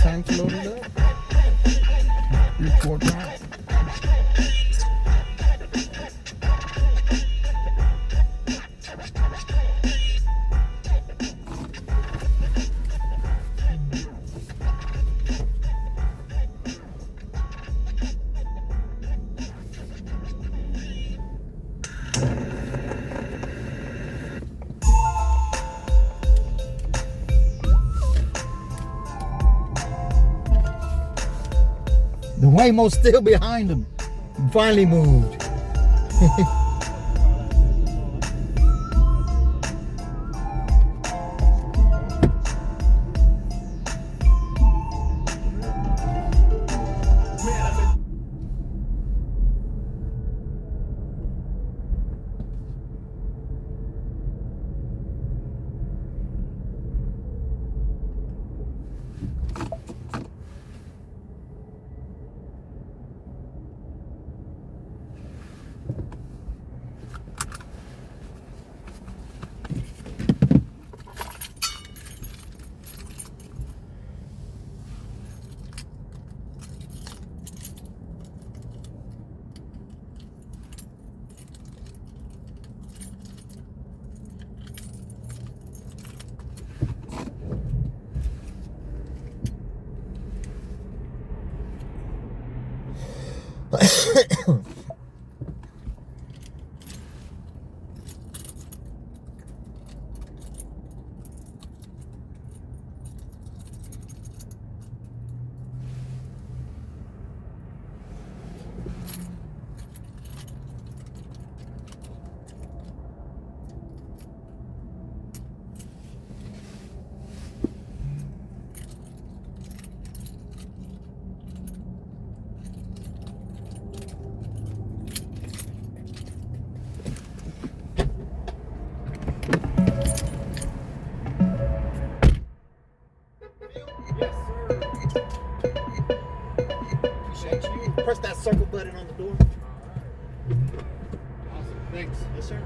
time to load it up. Report back. The Waymo's still behind him. Finally moved. Press that circle button on the door. Awesome. Thanks. Yes, sir.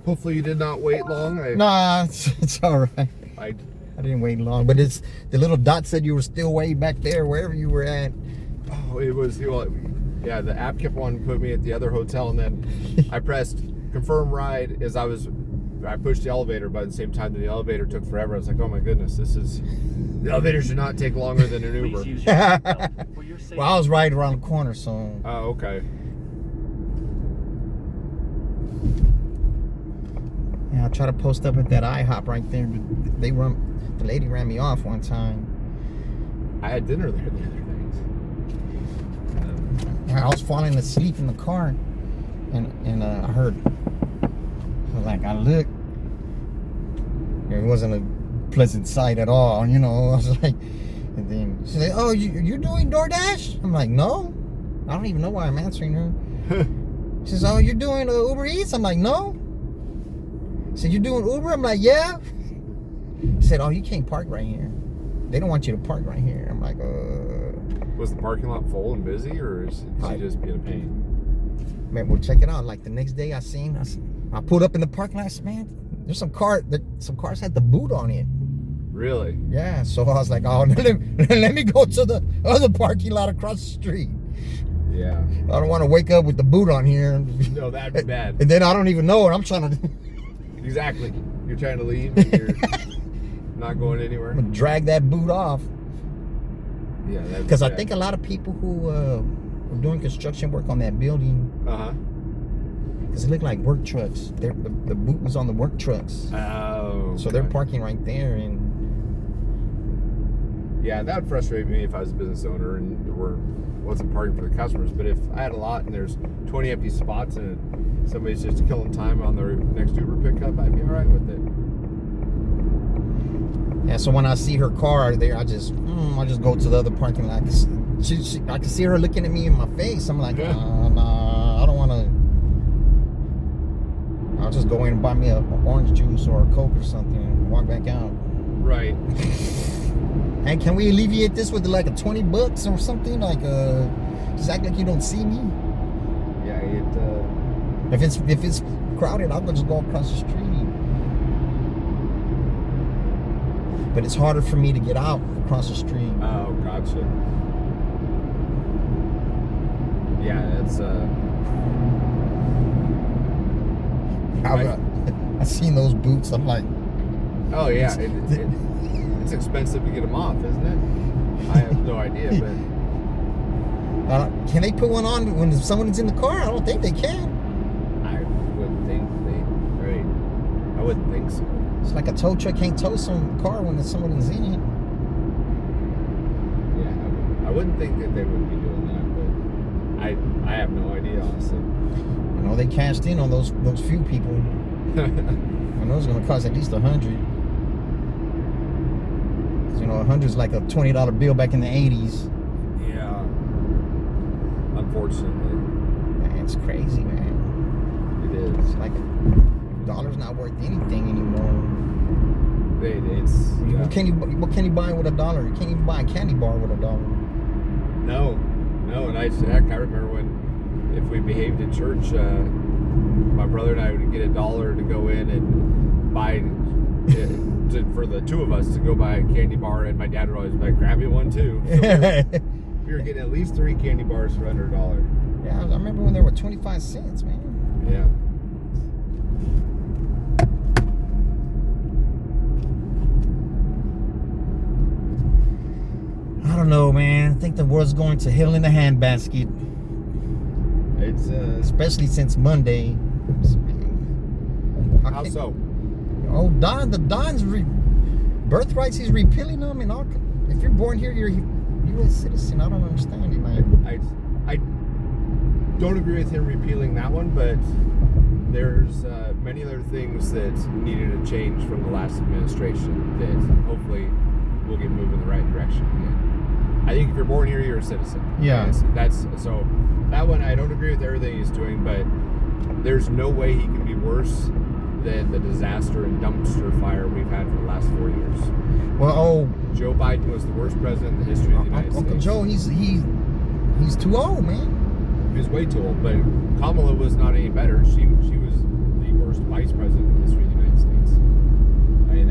Hopefully you did not wait long. Nah, it's all right. I didn't wait long, but it's the little dot said you were still way back there, wherever you were at. Oh, it was, yeah, the app kept wanting to put me at the other hotel, and then I pressed confirm ride as I pushed the elevator, but at the same time the elevator took forever. I was like, oh my goodness, the elevator should not take longer than an Uber. Well, I was right around the corner, so. Oh, okay. Yeah, I try to post up at that IHOP right there. But the lady ran me off one time. I had dinner there the other night. I was falling asleep in the car, and I heard, I looked. It wasn't a pleasant sight at all, you know. I was like, and then she's like, "Oh, you're doing DoorDash?" I'm like, "No, I don't even know why I'm answering her." She says, "Oh, you're doing Uber Eats?" I'm like, "No." She said, "You're doing Uber?" I'm like, "Yeah." She said, "Oh, you can't park right here. They don't want you to park right here." I'm like, Was the parking lot full and busy, or is she just being a pain? Man, well, check it out. Like the next day I pulled up in the parking lot. I said, man, there's some cars had the boot on it. Really? Yeah, so I was like, oh, let me go to the other parking lot across the street. Yeah. I don't want to wake up with the boot on here. No, that'd be bad. And then I don't even know it. I'm trying to... Exactly. You're trying to leave, and you're not going anywhere. I'm going to drag that boot off. Yeah, because I think a lot of people who were doing construction work on that building, because it looked like work trucks. The boot was on the work trucks. Oh. So they're parking right there, and yeah, that would frustrate me if I was a business owner and wasn't parking for the customers. But if I had a lot and there's 20 empty spots and somebody's just killing time on their next Uber pickup, I'd be all right with it. Yeah, so when I see her car there, I just go to the other parking lot. I can see her looking at me in my face. I'm like, nah, I don't want to. I'll just go in and buy me a orange juice or a Coke or something and walk back out. Right. Hey, can we alleviate this with like a $20 or something? Like, just act like you don't see me. Yeah, If it's crowded, I'll just go across the street. But it's harder for me to get out across the street. Oh, gotcha. Yeah, that's I've seen those boots. I'm like, oh yeah, it's expensive to get them off, isn't it? I have no idea, but can they put one on when someone's in the car? I don't think they can. I wouldn't think right. I wouldn't think so. It's like a tow truck can't tow some car when someone's in it. Yeah, I wouldn't think that they would be doing that, but I have no idea, honestly. You know, they cashed in on those few people. I know it's gonna cost at least $100. You know, $100 is like a $20 bill back in the '80s. Yeah. Unfortunately. Man, it's crazy, man. It It's is. like $1's not worth anything anymore. It's What can you buy with $1? You can't even buy a candy bar with $1. No, and I remember when, if we behaved in church, my brother and I would get $1 to go in and buy for the two of us to go buy a candy bar, and my dad would always be like, grab me one too. So we were getting at least 3 candy bars for under $1. Yeah, I remember when they were 25 cents, man. Yeah. I don't know, man. I think the world's going to hell in a handbasket. It's Especially since Monday. how so? Oh, the Don's birthrights, he's repealing them and all. If you're born here, you're a U.S. citizen. I don't understand it, man. I don't agree with him repealing that one, but there's many other things that needed a change from the last administration that hopefully will get moved in the right direction again. I think if you're born here, you're a citizen. Yeah. That's so that one I don't agree with everything he's doing, but there's no way he can be worse than the disaster and dumpster fire we've had for the last 4 years. Well, Joe Biden was the worst president in the history of the United Uncle States. Joe, he's too old, man. He was way too old, but Kamala was not any better. She was the worst vice president in the history of the United States. I mean,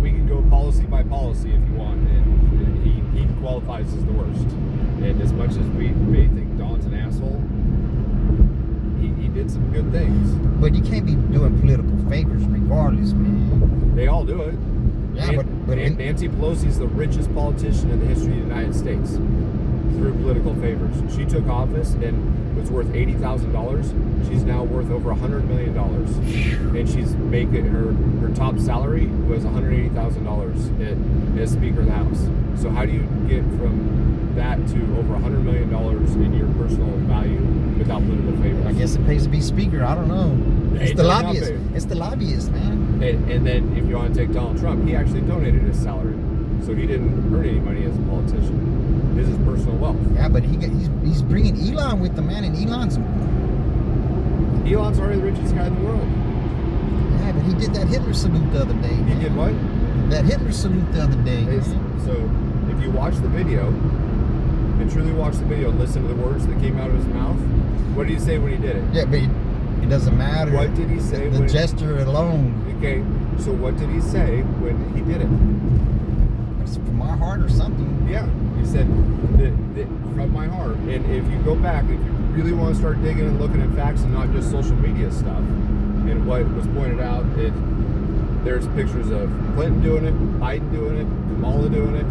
we can go policy by policy if you want, and he qualifies as the worst. And as much as we may think Don's an asshole, he did some good things. But you can't be doing political favors regardless, man. They all do it. Yeah, but Nancy Pelosi's the richest politician in the history of the United States through political favors. She took office and was worth $80,000. She's now worth over $100 million, and she's making her top salary was $180,000 as Speaker of the House. So how do you get from that to over $100 million in your personal value without political favors? I guess it pays to be Speaker. I don't know. It's the lobbyist. It's the lobbyist, man. And then if you want to take Donald Trump, he actually donated his salary, so he didn't earn any money as a politician. This is personal wealth. Yeah, but he's bringing Elon with the man, and Elon's already the richest guy in the world. Yeah, but he did that Hitler salute the other day. He did what? That Hitler salute the other day. So if you watch the video, and truly watch the video and listen to the words that came out of his mouth, what did he say when he did it? Yeah, but it doesn't matter. What did he say? The gesture alone. Okay, so what did he say when he did it? It's from my heart or something. Yeah, he said that from my heart. And if you go back, if you really want to start digging and looking at facts and not just social media stuff, and what was pointed out, there's pictures of Clinton doing it, Biden doing it, Kamala doing it.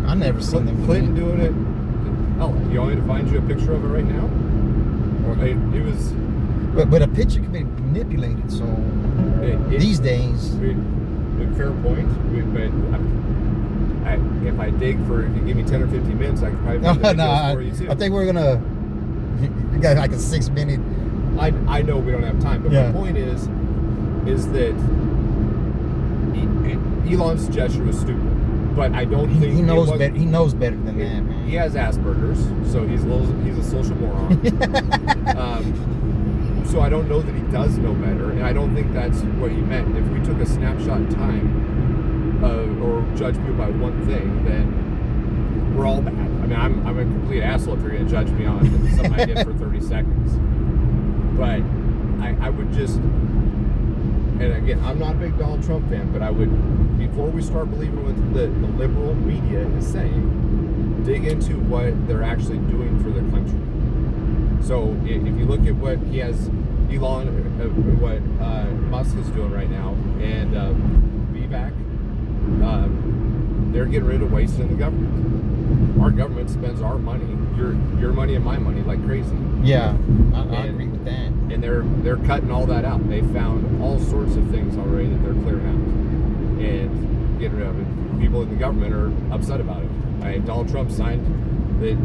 I never seen them. Clinton doing it. Oh, you want me to find you a picture of it right now? It was. But a picture can be manipulated. So these days. Fair point. But if I dig if you give me 10 or 15 minutes, I can probably find the videos for you too. I think we're gonna. You got like a 6-minute. I know we don't have time, but my point is that Elon's gesture was stupid. But I don't think he knows better. He knows better than that, man. He has Asperger's, so he's a social moron. So I don't know that he does know better, and I don't think that's what he meant. If we took a snapshot in time or judge people by one thing, then we're all bad. I mean, I'm a complete asshole if you're going to judge me on something I did for 30 seconds. But I would just, and again, I'm not a big Donald Trump fan, but I would, before we start believing what the liberal media is saying, dig into what they're actually doing for their country. So if you look at what he has, Elon, what Musk is doing right now, and VVAC, they're getting rid of waste in the government. Our government spends our money, your money and my money, like crazy. Yeah, I agree with that. And they're cutting all that out. They found all sorts of things already that they're clearing out and getting rid of it. People in the government are upset about it. Donald Trump signed that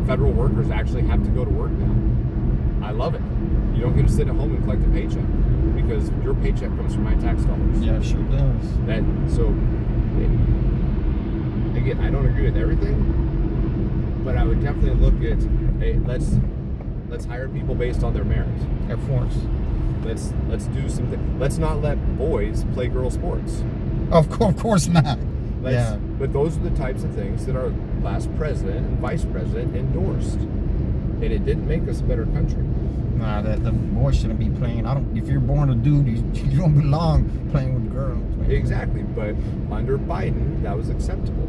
federal workers actually have to go to work now. I love it. You don't get to sit at home and collect a paycheck because your paycheck comes from my tax dollars. Yeah, it sure does. Again, I don't agree with everything, but I would definitely look at, hey, let's hire people based on their merit. Air Force. Let's do something. Let's not let boys play girl sports. Of course not. Yeah. But those are the types of things that our last president and vice president endorsed, and it didn't make us a better country. Nah, the boys shouldn't be playing. If you're born a dude, you don't belong playing with girls. Man. Exactly, but under Biden, that was acceptable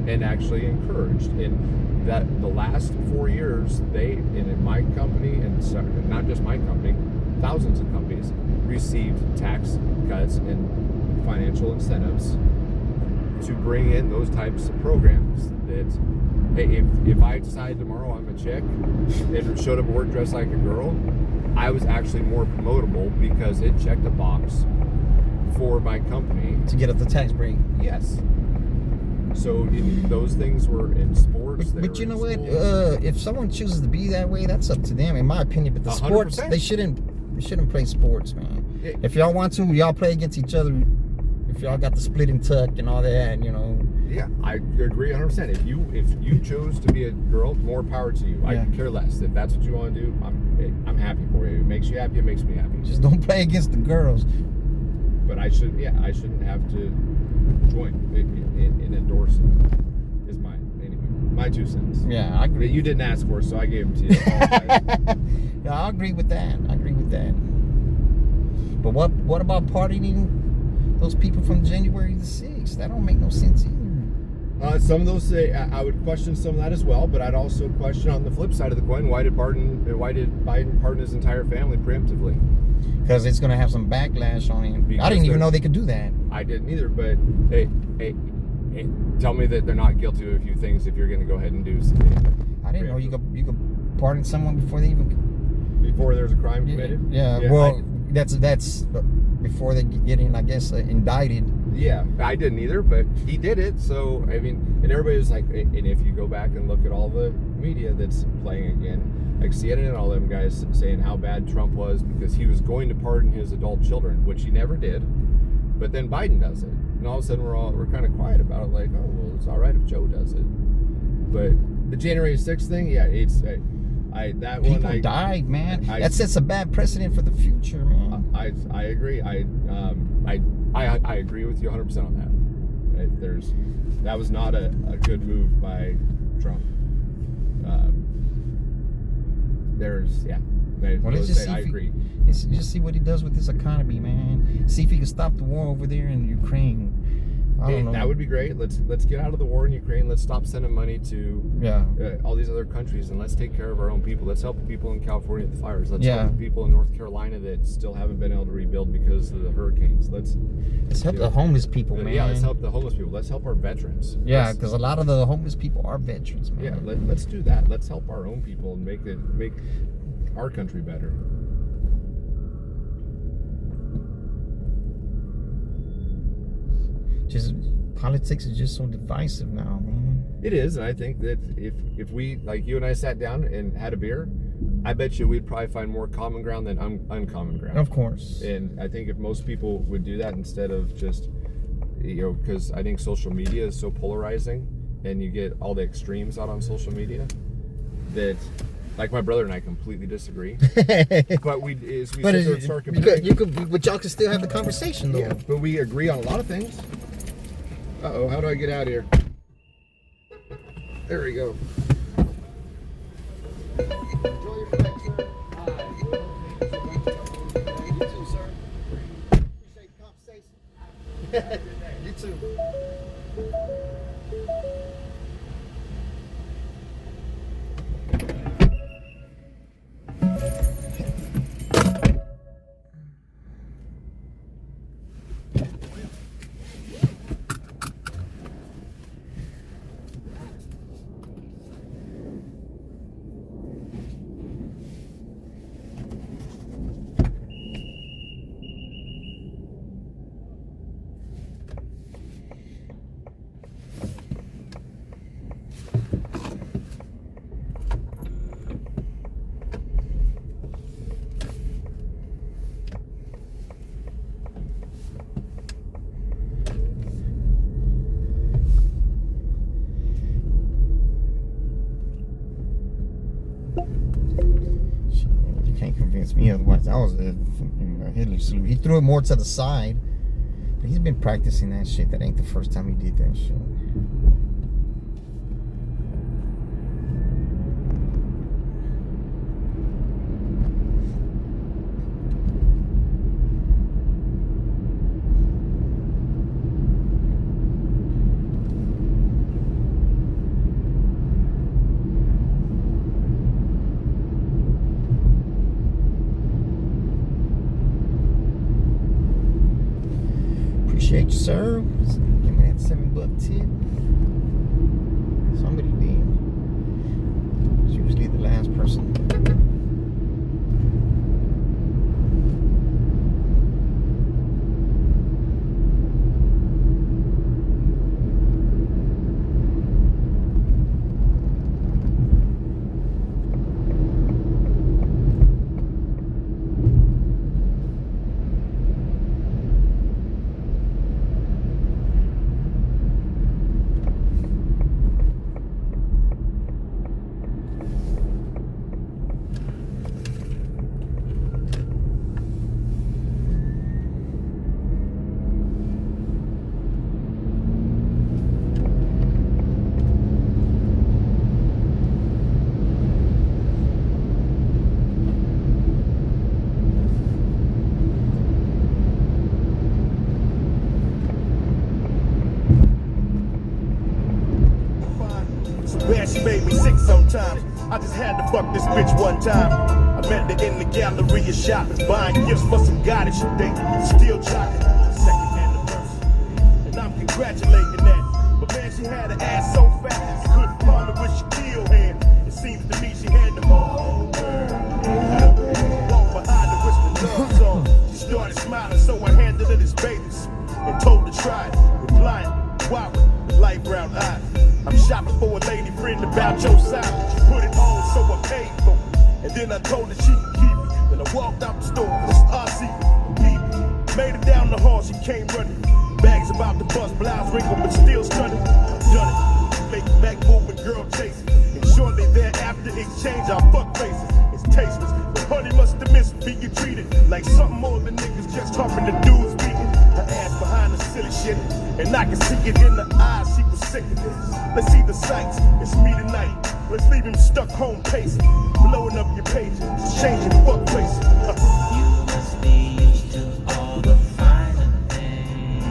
and actually encouraged. And that the last 4 years, in my company, and not just my company, thousands of companies received tax cuts and financial incentives to bring in those types of programs that, hey, if I decide tomorrow I'm a chick and showed up at work dressed like a girl, I was actually more promotable because it checked a box for my company. To get up the tax break. Yes. So those things were in sports. But you know what? If someone chooses to be that way, that's up to them, in my opinion. But the 100%. sports, they shouldn't play sports, man. Yeah. If y'all want to, y'all play against each other. If y'all got the split and tuck and all that, you know. Yeah, I agree 100%. If you chose to be a girl, more power to you. I can care less. If that's what you want to do, I'm happy for you. It makes you happy. It makes me happy. Just don't play against the girls. But I shouldn't have to join and endorse it. Is my 2 cents. Yeah, I agree. You didn't ask for it, so I gave them to you. Yeah, I agree with that. But what about pardoning those people from January the 6th? That don't make no sense either. Some of those say I would question some of that as well, but I'd also question on the flip side of the coin, why did Biden pardon his entire family preemptively? Because it's going to have some backlash on him. Because I didn't even know they could do that. I didn't either, but hey, tell me that they're not guilty of a few things if you're going to go ahead and do something. I didn't know you could pardon someone before there's a crime committed. Yeah, well, that's before they get in, I guess, indicted. Yeah, I didn't either, but he did it. So I mean, and everybody was like, and if you go back and look at all the media that's playing again, like CNN and all them guys saying how bad Trump was because he was going to pardon his adult children, which he never did. But then Biden does it, and all of a sudden we're kind of quiet about it, like, oh well, it's all right if Joe does it. But the January 6th thing, yeah, it's that People one died, man. That sets a bad precedent for the future, man. I agree. I agree with you 100% on that. That was not a good move by Trump. I agree. Let's just see what he does with this economy, man. See if he can stop the war over there in Ukraine. I don't know. That would be great. Let's get out of the war in Ukraine. Let's stop sending money to all these other countries, and let's take care of our own people. Let's help the people in California with the fires. Let's help the people in North Carolina that still haven't been able to rebuild because of the hurricanes. Let's help the homeless people, man. Yeah, let's help the homeless people. Let's help our veterans. Yeah, because a lot of the homeless people are veterans, man. Yeah, let's do that. Let's help our own people and make our country better. Just politics is just so divisive now, man. It is, and I think that if we, like you and I, sat down and had a beer, I bet you we'd probably find more common ground than uncommon ground. Of course. And I think if most people would do that instead of just, because I think social media is so polarizing, and you get all the extremes out on social media that. Like my brother and I completely disagree, but we sit there and start comparing. But y'all can still have the conversation, though. Yeah, but we agree on a lot of things. Uh-oh, how do I get out of here? There we go. Enjoy your flight, sir. You too, sir. Appreciate the conversation. You too. Convince me otherwise. That was a fucking Hitler salute. He threw it more to the side, but he's been practicing that shit. That ain't the first time he did that shit. Appreciate you, sir. Give me that $7 tip. Somebody did. It's usually the last person. Man, she made me sick sometimes. I just had to fuck this bitch one time. I met her in the gallery of shopping, buying gifts for some guy that she dated. Still chopping, second anniversary. And I'm congratulating that. But man, she had an ass so fat, you couldn't find her with Shaquille hand. It seems to me she had the whole world. Walked behind her with the love song. She started smiling, so I handed her this babies and told her to try it. Replying, why with light brown eyes. I'm shopping for a lady friend about your size. She put it on, so I paid for it. And then I told her she could keep it. Then I walked out the store, this RC, beat. Made it down the hall, she came running. Bags about to bust, blouse wrinkled, but still stunning. I've done it. Make back moving, girl chasing. And shortly thereafter, exchange our fuck faces. It's tasteless, but honey must have missed being treated like something more than niggas just talking to dudes beating. Her ass behind the silly shit, and I can see it in the eyes. She was sick of this. Let's see the sights. It's me tonight. Let's leave him stuck home pacing, blowing up your pages, changing fuck places. You must be used to all the finer things,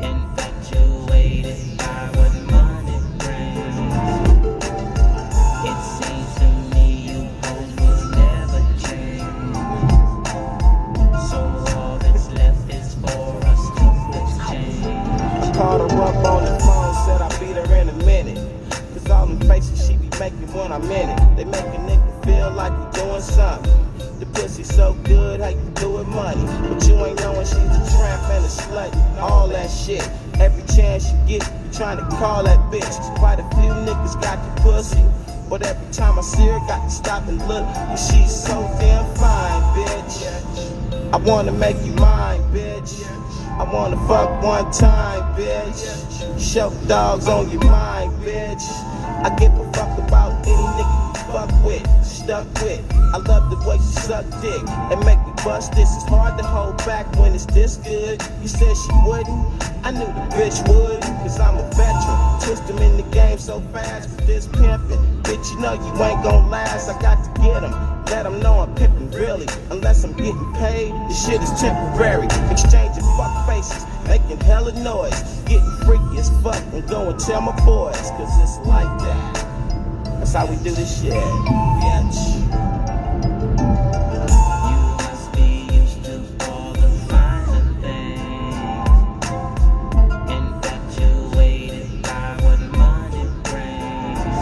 infatuated by what money brings. It seems to me you hoes will never change, so all that's left is for us to exchange. I called her up on the phone, said I'll beat her in a minute. Cause all them faces she be making when I'm in it, they make a nigga feel like he doing something. The pussy so good, how you do it money? But you ain't knowing she's a tramp and a slut, all that shit. Every chance you get, you trying to call that bitch. Quite a few niggas got the pussy, but every time I see her, got to stop and look. And she's so damn fine, bitch. I wanna make you mine, bitch. I wanna fuck one time, bitch. Show dogs on your mind, bitch. I give a fuck about any nigga you fuck with, stuck with. I love the way you suck dick and make me bust this. It's hard to hold back when it's this good. You said she wouldn't, I knew the bitch would, cause I'm a veteran. Twist them in the game so fast with this pimpin'. Bitch, you know you ain't gon' last, I got to get them. Let them know I'm pimpin' really, unless I'm getting paid, this shit is temporary. Exchanging fuck faces, making hella noise, getting freaky as fuck and go and tell my boys, cause it's like that. That's how we do this shit, bitch. You must be used to all the finer things, infatuated by what money brings.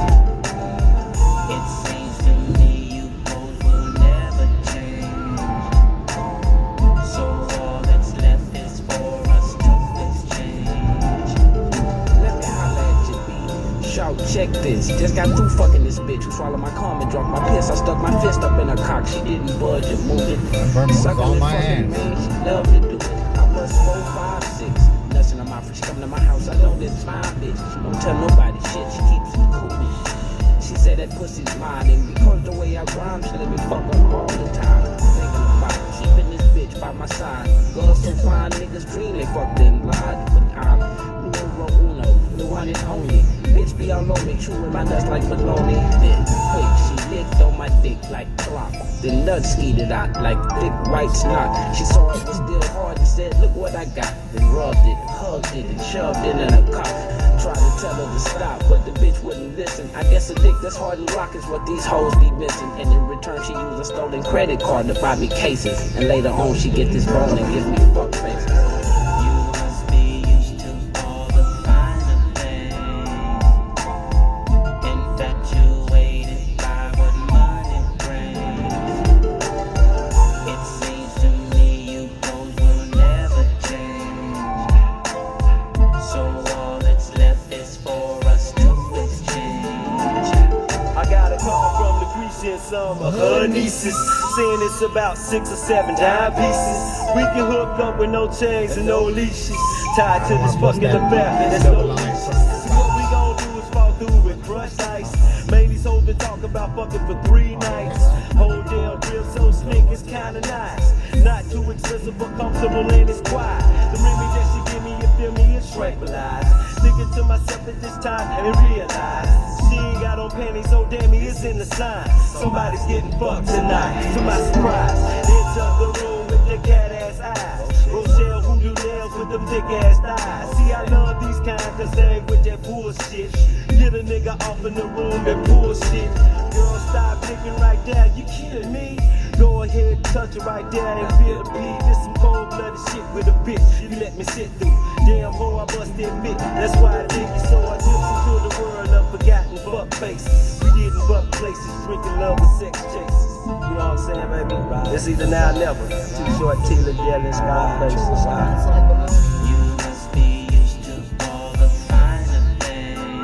It seems to me you both will never change. So all that's left is for us to exchange. Let me holla at you, B. Shout, check this. Just got through fucking this bitch who swallowed my cum and drunk my piss. I stuck my fist up in her cock. She didn't budge or move it. Burn was Sucking on and my fucking, ass. man. She loved to do it. I was 4, 5, 6. Nuts in her mouth. She come to my house. I know this fine bitch. She don't tell nobody shit. She keeps it cool. She said that pussy's mine. And because the way I rhyme, she let me fuck her all the time. Thinking about keeping this bitch by my side. Girls so fine, niggas dream they fucked and lied. But I'm numero uno, the one and only. Bitch be all on me, chewing my nuts like bologna. Then quick, she licked on my dick like clock. The nuts skeeted out like thick white snot. She saw it was still hard and said, look what I got. Then rubbed it, hugged it, and shoved it in her cock. Tried to tell her to stop, but the bitch wouldn't listen. I guess a dick that's hard to lock is what these hoes be missing. And in return, she used a stolen credit card to buy me cases. And later on, she get this bone and give me fuck faces. You must be used to all the finer things, infatuated by what money brings. It seems to me you both will never change. So all that's left is for us to exchange. I got a call from the Grecian some of her nieces, saying it's about 6 or 7 dime pieces. We can hook up with no chains and no leashes, tied to this fucking affair. There's no leashes. So what we gon' do is fall through with crushed ice. Man, these hoes been talking about fucking for 3 nights. Whole damn real so slick, it's kinda nice. Not too expensive but comfortable and it's quiet. The Remy that she give me, you feel me, it's tranquilized. Thinking to myself at this time and realize she ain't got on panties, so damn it, it's in the sign. Somebody's getting fucked tonight. To my surprise, enter the room with the cat ass eyes. Rochelle who do nails with them thick ass thighs. See, I love these kind cause they ain't with that bullshit. Get a nigga off in the room and bullshit. Girl, stop thinking right there, you kidding me? Go ahead and touch it right there and feel the beat. This some cold-blooded shit with a bitch you let me sit through. Damn hoe, I bust that bitch. That's why I dig you so I dips into the world of forgotten fuck faces. We getting buck places, drinking love with sex chases. You know what I'm saying, baby? It's either now or never. Too short, Tila, Jelly, and Scarface. It's like bologna. You must be used to all the finer things.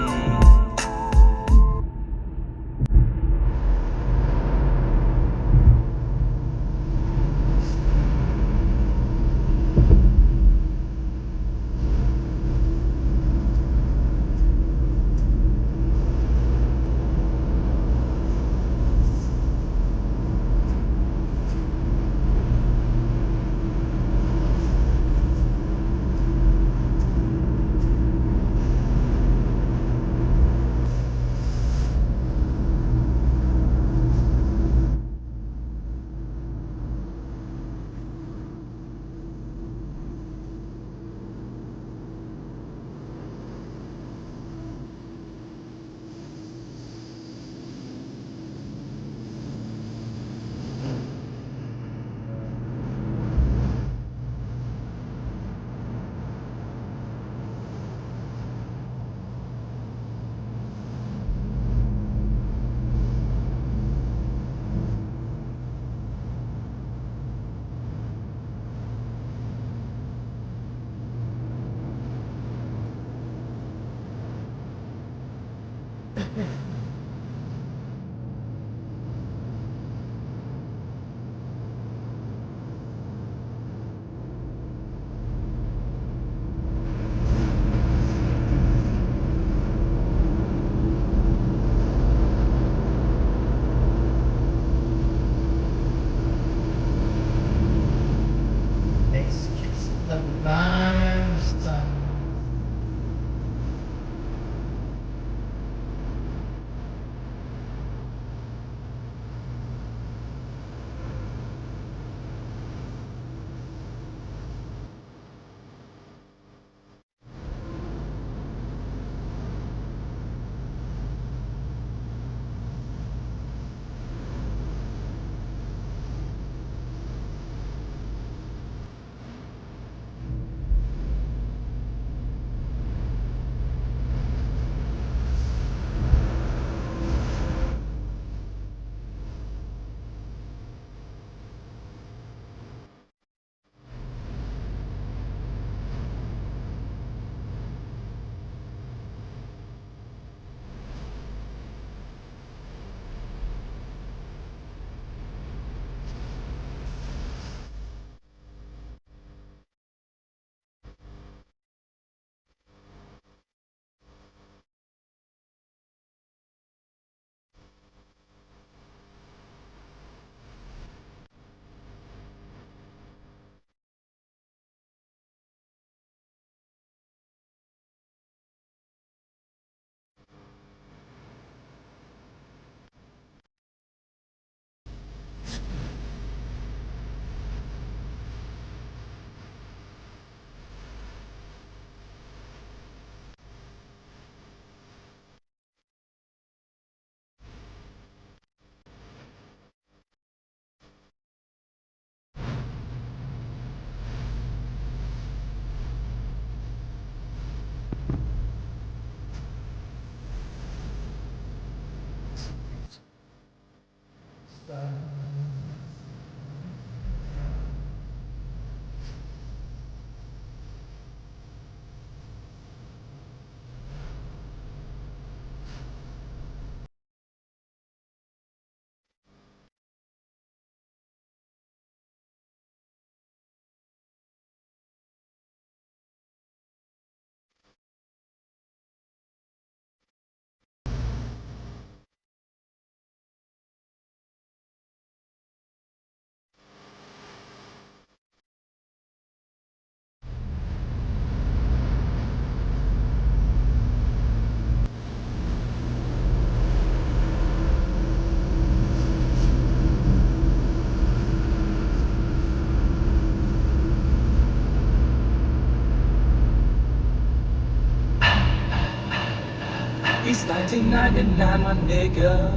It's 1999, my nigga.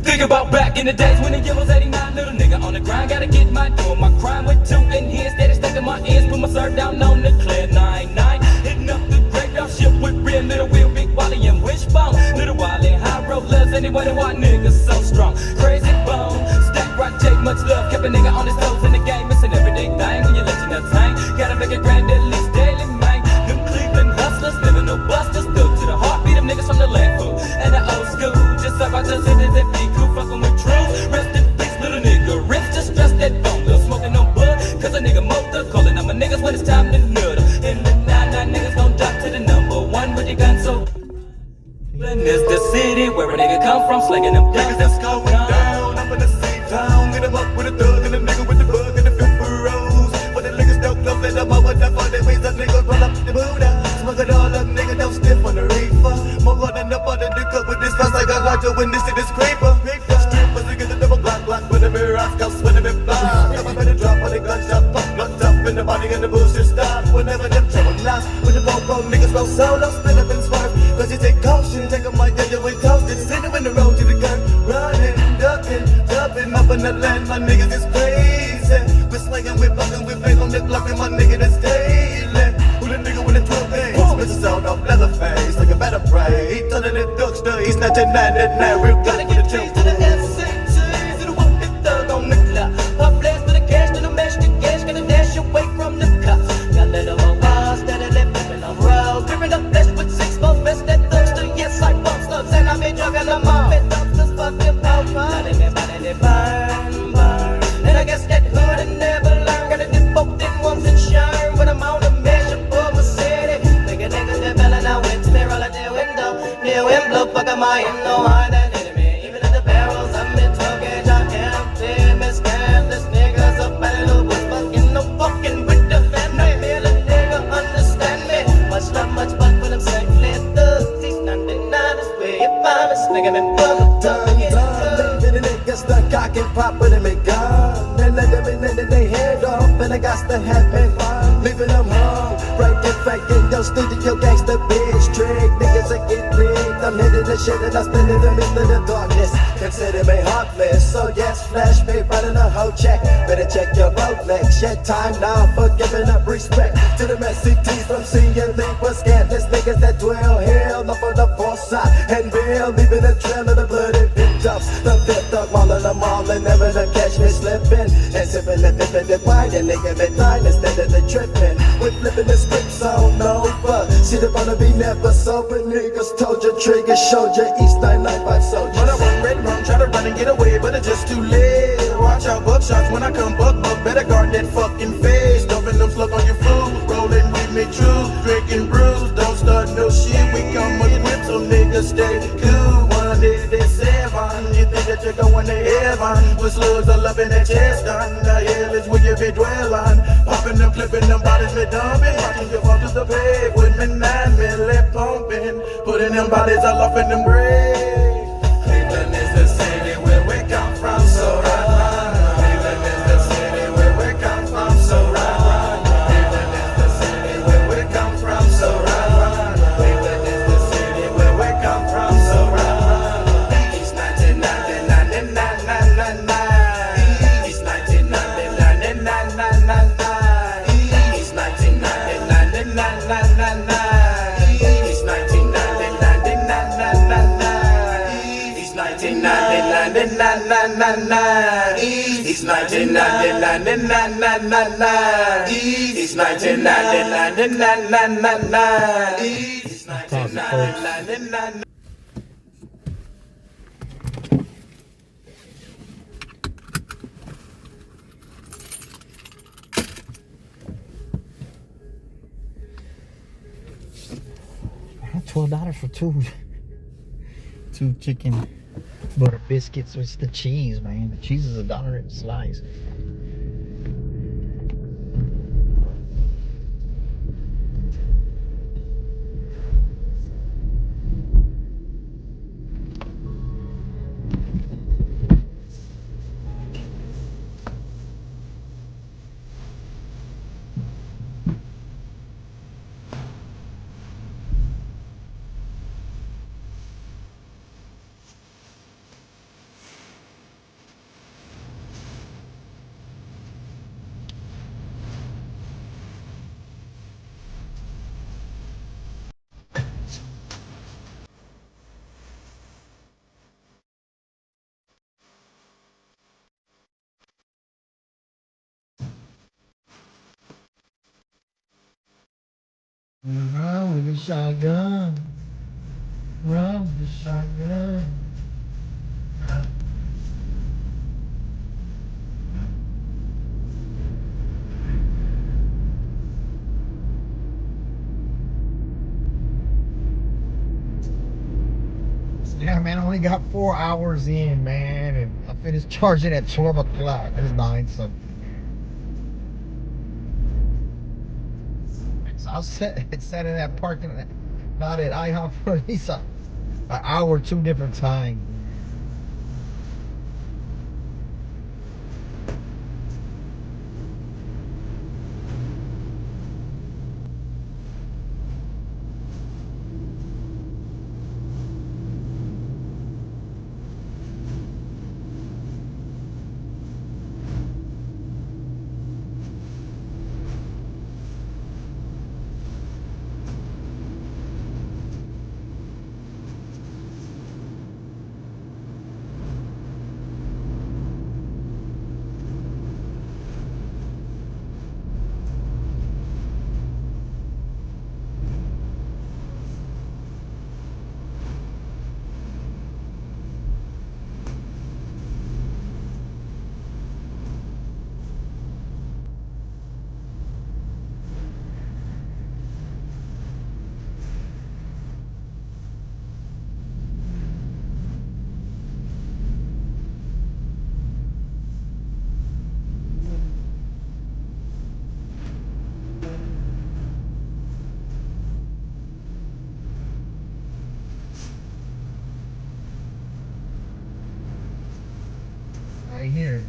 Think about back in the days when the year was 89, little nigga on the grind, gotta get my doing my crime with 2 in here, steady stuck in my ears, put my serve down on the clear 9-9, hitting up the graveyard ship with real little Will, Big Wally and Wishbone, little Wally, high rollers, anyway, the white niggas so strong, crazy bone, stack right, take much love, kept a nigga on his toes in the game, it's an everyday thing when you let your nuts hang, gotta make it grand at least daily, man, them Cleveland hustlers, living no busters, stood to the heartbeat, them niggas from the land food, and the old school, just about to sit in and be cool, fucking with truth. Rest in peace, little nigga. Rinse, just stress that bone. Little smoking on bud, cause a nigga motor. Calling out my niggas when it's time to nutter. And the 9-9 niggas gon' drop to the number 1 with your gun, so. Cleveland is the city where a nigga come from, slinging them guns that's going down. Up in the same town, get him up with a thug and a nigga with the bug and the 50 rose. But the niggas don't know that I'm over the fun. They ways the niggas roll up the Buddha. Smoke it all up, nigga, don't stiff on the reefer. More than up under the cup with this fast like a hard to win this shit is creeper. Strippers, niggas the double black with the mirror off, cuffs when the big block. Never better drop on the gunshot, pop, locked up in the body and the bullshit stop. Whenever them trouble lost, with the bobo niggas roll solo, spin up and swerve. Cause you take caution, take a mic, yeah, you ain't toasted. Sitting in the road to the gun, running, ducking, jumping up in the land, my niggas is crazy. We're slinging, we're bucking, we're bang on the block, and my nigga that's daily. Who the nigga with the 12 days? Mr. Sound off leather face, like a better prey. He turning it ducks to East 99, real Gotta good with get the cheese chill. to the SATs, to the whoop the thug on the clock. Pop blast to the cash, to the mesh, the cash, gotta dash away from the cops. Got let them on bars, steady left, flipping on rows. Gripping up flesh with 6-4 best that thirster. Yes, I bump slugs, and I've been drugging them all. Been doctors, fucking power. Body me, burn, burn. And I guess that hood and never learn. Gotta dip both in ones and shine. When I'm on the measure for my city. Nigga, developing now with me, roll out the window. Near wind blow, fuck am I in no hide that enemy. Even in the barrels, I'm in target, I empty. Miss scandalous niggas up at the woods, fucking no fucking with the family. Feel a nigga understand me. Much love, much fun for them sick thugs. He's 99 is where you find this nigga been fucked up. Leaving the niggas the cock and pop with him and gone. Then let them in and then they head off. And I got to have me fun. Leaving them home. Right and fake in your studio gangsta bitch trick. Niggas that get rigged. I'm hitting the shit and I spin in the midst of the darkness. Consider me heartless. So yes, flash me running a whole check. Better check your Rolex. Yet time now for giving up respect to the messy T's from seeing legal scandalous niggas that dwell here. Up on the fourth side and real. Leaving a trail of the bloody victims. The fifth dog mauling them all and never to catch me slipping. And sipping and dipping the wine and nigga me dying instead of the tripping. We're flipping the scripts on over. See the wanna be never sober. Niggas told you, trigger showed you. East 995 soldiers. Run, I run, red rum, try to run and get away, but it's just too late. Watch out, buckshots when I come buck, better guard that fucking face. Dumping them slug on your food, rolling with me true, drinking brews, don't start no shit. We come equipped, so niggas stay cool. 187, you think that you're going to heaven? With slugs are loving that chest on. The hell is where you be dwelling. Popping them, clipping them bodies, me dumping. Watching you fall to the pave with me 9mm pumping. Putting them bodies all off in them graves. Cleveland is the city where we come from, so run. Cleveland is the city where we come from, so run. Cleveland is the city where we come from, so run. Cleveland is the city where we come from, so run. East 1999, 99, East 1999, 99, East 1999, 99, East 1999, East 1999, East 1999, East 1999, East 1999. $12 for two chicken butter biscuits with the cheese, man. The cheese is $1 a slice. Run with the shotgun. Run with the shotgun. Yeah, man, I only got 4 hours in, man, and I finished charging at 12 o'clock. It's 9 something. So I was sat in that parking lot at IHOP for at least an hour or two different times. Right here.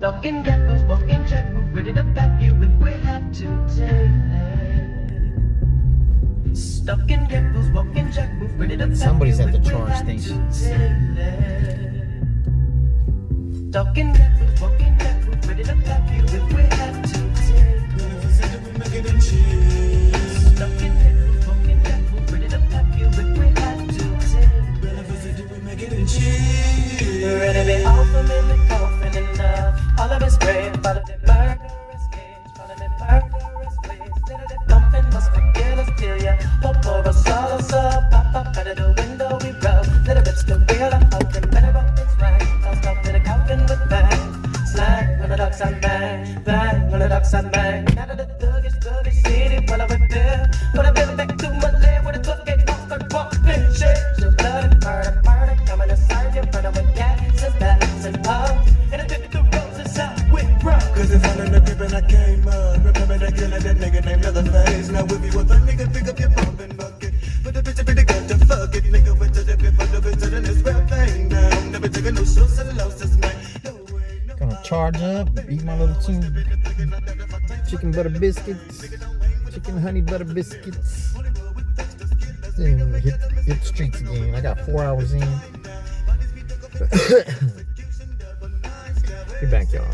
Talking deckles, walking checkbook, ready to back you if we have to take it. Stuck in deckles, walking checkbook, ready to back Somebody's you at the if we charge have to station. take it. Talking deckles, walking checkbook, ready to back you if we have to take it. Stuck in deckles, walking checkbook, ready to back you if we have to take it. Ready to be off them in the coffin enough. All of his grave, follow the murderous cage, follow the murderous ways. Little the thumping must forget us till ya. Pop for us all us up, pop up out of the window we rub. Little bits the wheel of out and better up its right. I'll stop in a coffin with bang. Slide on the ducks and bang, bang on the ducks and bang. Now that the thuggish city, while I went there. But I went back to my land where the 12 gauge monster bumping shit. So blood and murder, coming aside in front of a cats and bats and pounds. And I took the roses out with rock. Cause if I'm in the crib and I came up, remember that killer, that nigga named Leatherface. Now if you was a nigga, pick up your pump and bucket. But the bitch pretty good to fuck it. Nigga went to the pit for the bitch and this rap thing down. Never taking no shows to the losses, man. No way, no. Gonna charge up, eat my little two chicken butter biscuits, chicken honey butter biscuits. Then hit the streets again. I got 4 hours in. Be back, y'all.